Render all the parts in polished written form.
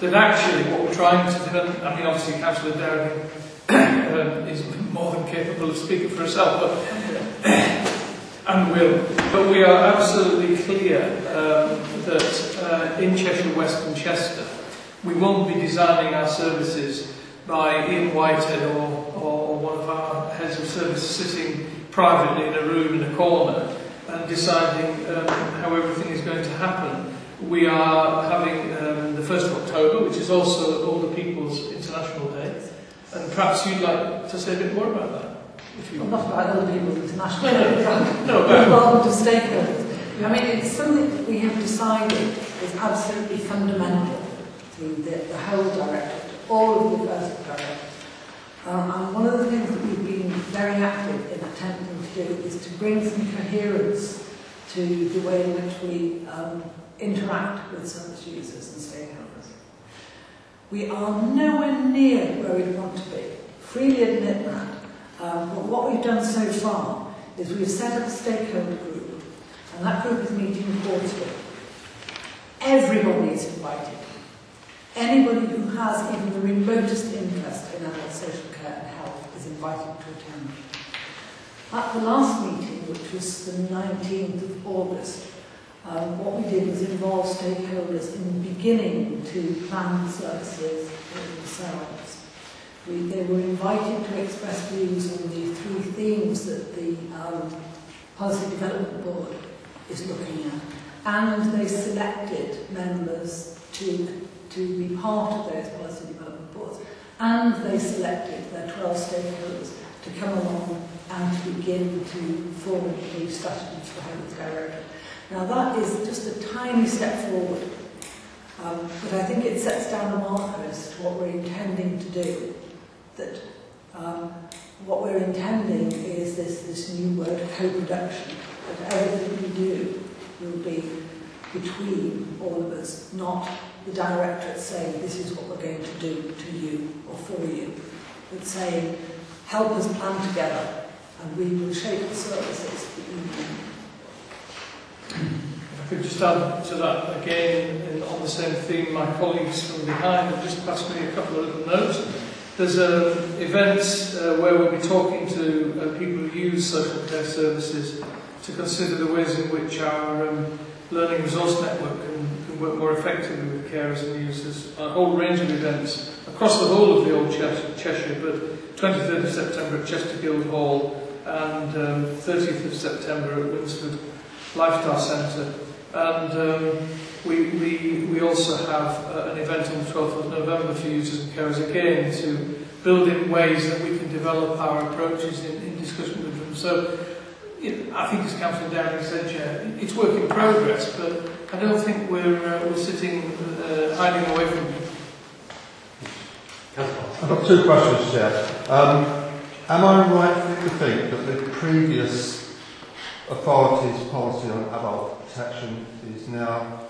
that actually what we're trying to do, I mean obviously Councillor Downing is more than capable of speaking for herself, but and will. But we are absolutely clear that in Cheshire West and Chester, we won't be designing our services by Ian Whitehead or one of our heads of service sitting privately in a room in a corner and deciding how everything is going to happen. We are having the 1st of October, which is also Older People's International Day, and perhaps you'd like to say a bit more about that. Well, not about Older People's International Day, involvement of stakeholders. I mean, it's something that we have decided is absolutely fundamental to the whole directive, to all of the first directives. And one of the things that we've been very active in attempting to do is to bring some coherence to the way in which we interact with service users and stakeholders. We are nowhere near where we want to be. Freely admit that. But what we've done so far is we've set up a stakeholder group, and that group is meeting quarterly. Everybody is invited. Anybody who has even the remotest interest in adult social care and health is invited to attend. At the last meeting, which was the 19th of August, what we did was involve stakeholders in beginning to plan services themselves. They were invited to express views on the 3 themes that the Policy Development Board is looking at, and they selected members to be part of those Policy Development Boards, and they selected their 12 stakeholders to come along and to begin to formulate strategies for how it's directed. Now that is just a tiny step forward, but I think it sets down a marker as to what we're intending to do. That what we're intending is this new word, co-production, that everything we do will be between all of us, not the directorate saying this is what we're going to do to you or for you, but saying help us plan together and we will shape the services that you need. If I could just add to that again, on the same theme, my colleagues from behind have just passed me a couple of little notes. There's events where we'll be talking to people who use social care services to consider the ways in which our learning resource network can work more effectively with carers and users. A whole range of events across the whole of the old Cheshire, but 23rd of September at Chester Guildhall and 30th of September at Winsford Lifestyle Centre. And we also have an event on the 12th of November for users and carers again to build in ways that we can develop our approaches in discussion with them. So I think as Councillor Downing said, Chair, it's work in progress, but I don't think we're sitting hiding away from it. I've got 2 questions, Chair. Am I right to think that the previous authority's policy on adult protection is now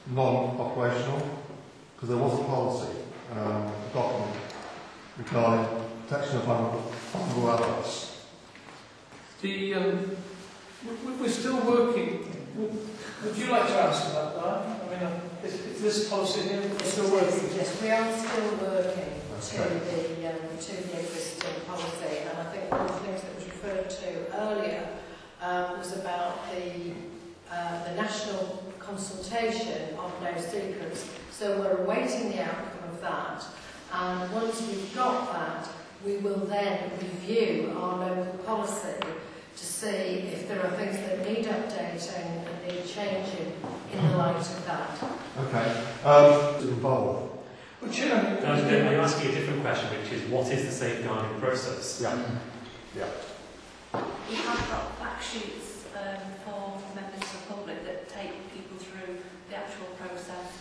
non-operational? Because there was a policy document regarding protection of vulnerable adults. We're still working. Would you like to answer that, Diane? I mean, is this policy here? We're still working. Yes, we are still working to the existing policy, and I think one of the things that was referred to earlier was about the national consultation of no secrets. So we're awaiting the outcome of that, and once we've got that, we will then review our local policy to see if there are things that need updating and need changing in the light of that. Okay. Involved. Well, I'm asking a different question, which is, what is the safeguarding process? Yeah. Yeah. We have got fact sheets for members of the public that take people through the actual process,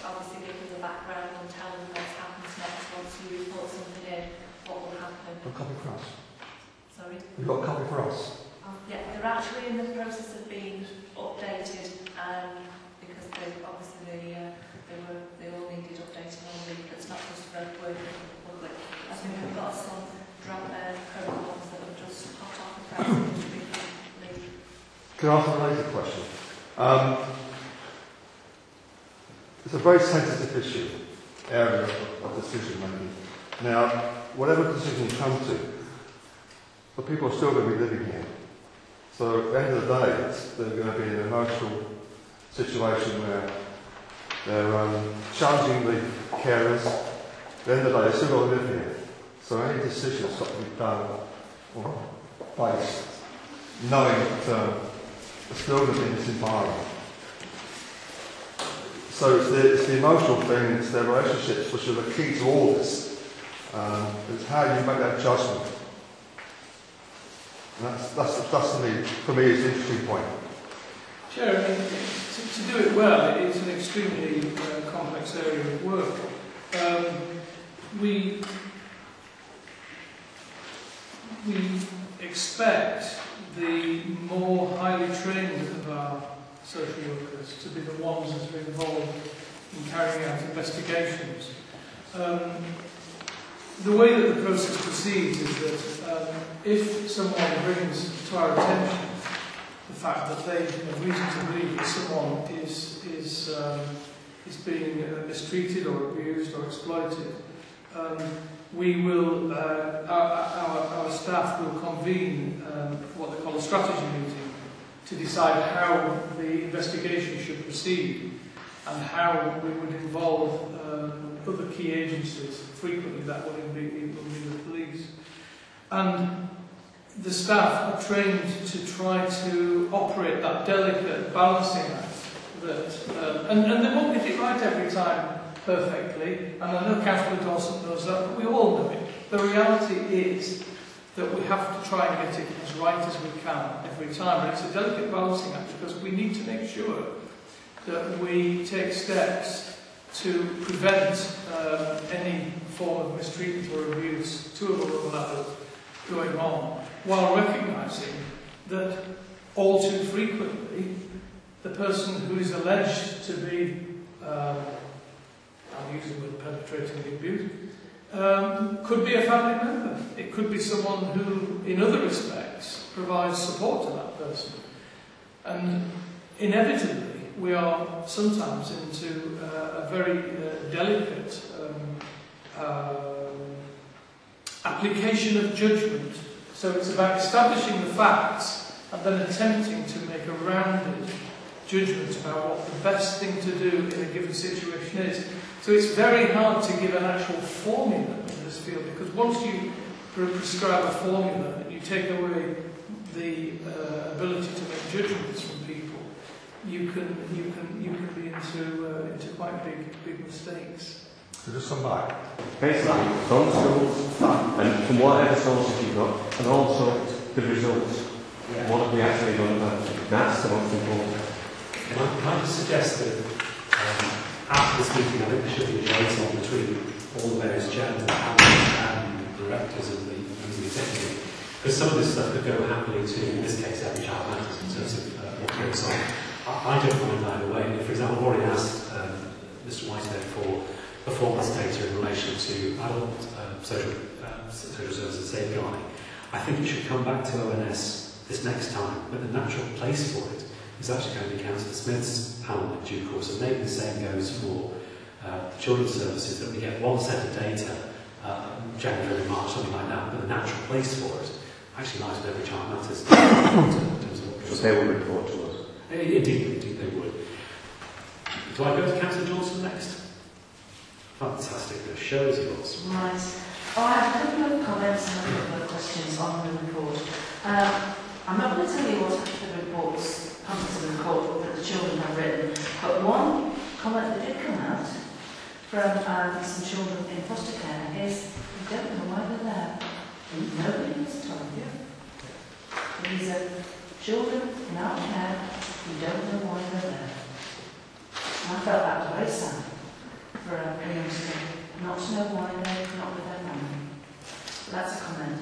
obviously give them the background and tell them what happens next once you report something in, what will happen. A copy for us. Sorry? You've got a copy for us? Yeah, they're actually in the process of being updated because they all needed updating on leaflets, not just for working for the public. I think we've got some protocols that have just hot off the press to be complete. Can I ask a related question? It's a very sensitive issue. area of decision making. Now, whatever decision you come to, the people are still going to be living here. So at the end of the day, they're going to be in an emotional situation where they're challenging the carers. At the end of the day, they're still going to live here. So any decision has got to be done or based, knowing that they're still going to be in this environment. So it's the emotional thing, it's their relationships which are the key to all this. It's how you make that judgment. And that's for me, is the interesting point. Chair, I mean, to do it well, it is an extremely complex area of work. We expect the more highly trained of our social workers to be the ones that are involved in carrying out investigations. The way that the process proceeds is that if someone brings to our attention the fact that they have reason to believe that someone is being mistreated or abused or exploited, we will, our staff will convene what they call a strategy meeting to decide how the investigation should proceed and how we would involve other key agencies. Frequently that would be the police. And the staff are trained to try to operate that delicate balancing act that, and they won't get it right every time perfectly, and I know Councillor Dawson knows that, but we all know it. The reality is that we have to try and get it as right as we can every time, and it's a delicate balancing act because we need to make sure that we take steps to prevent any form of mistreatment or abuse to a vulnerable adult going on, while recognising that all too frequently the person who is alleged to be, I'm using the word perpetrating the abuse, could be a family member. It could be someone who, in other respects, provides support to that person. And inevitably, we are sometimes into a very delicate application of judgment. So it's about establishing the facts and then attempting to make a rounded judgment about what the best thing to do in a given situation is. So it's very hard to give an actual formula in this field, because once you prescribe a formula and you take away the ability to make judgments from people, you can be into quite big mistakes. So just come back. Basically, from schools and from whatever sources you've got, and also the results. Yeah. What have we actually done about it? That's the most important. Can I just suggest that after this meeting, I think there should be a liaison between all the various chairmen and directors of the executive, because some of this stuff could go happily to, in this case, every child matters in terms of what goes on. I don't mind either way. For example, I've already asked Mr. Whitehead for performance data in relation to adult social services safeguarding. I think it should come back to ONS this next time, but the natural place for it is actually going to be Councillor Smith's panel in due course, and maybe the same goes for the children's services, that we get one set of data, January, March, something like that, but the natural place for it actually lies with every child matters in terms of what goes on. They will report to us. Indeed they would. Do I go to Councillor Johnson next? Fantastic, the show is yours. Right. Oh, I have a couple of comments and a couple of questions on the report. I'm not going to tell you what the reports come to the report that the children have written, but one comment that did come out from some children in foster care is, we don't know why they're there. Nobody has told you. These are children in our care, we don't know why they're there. And I felt that was very sad for a youngster not to know why they're not with their family. So that's a comment.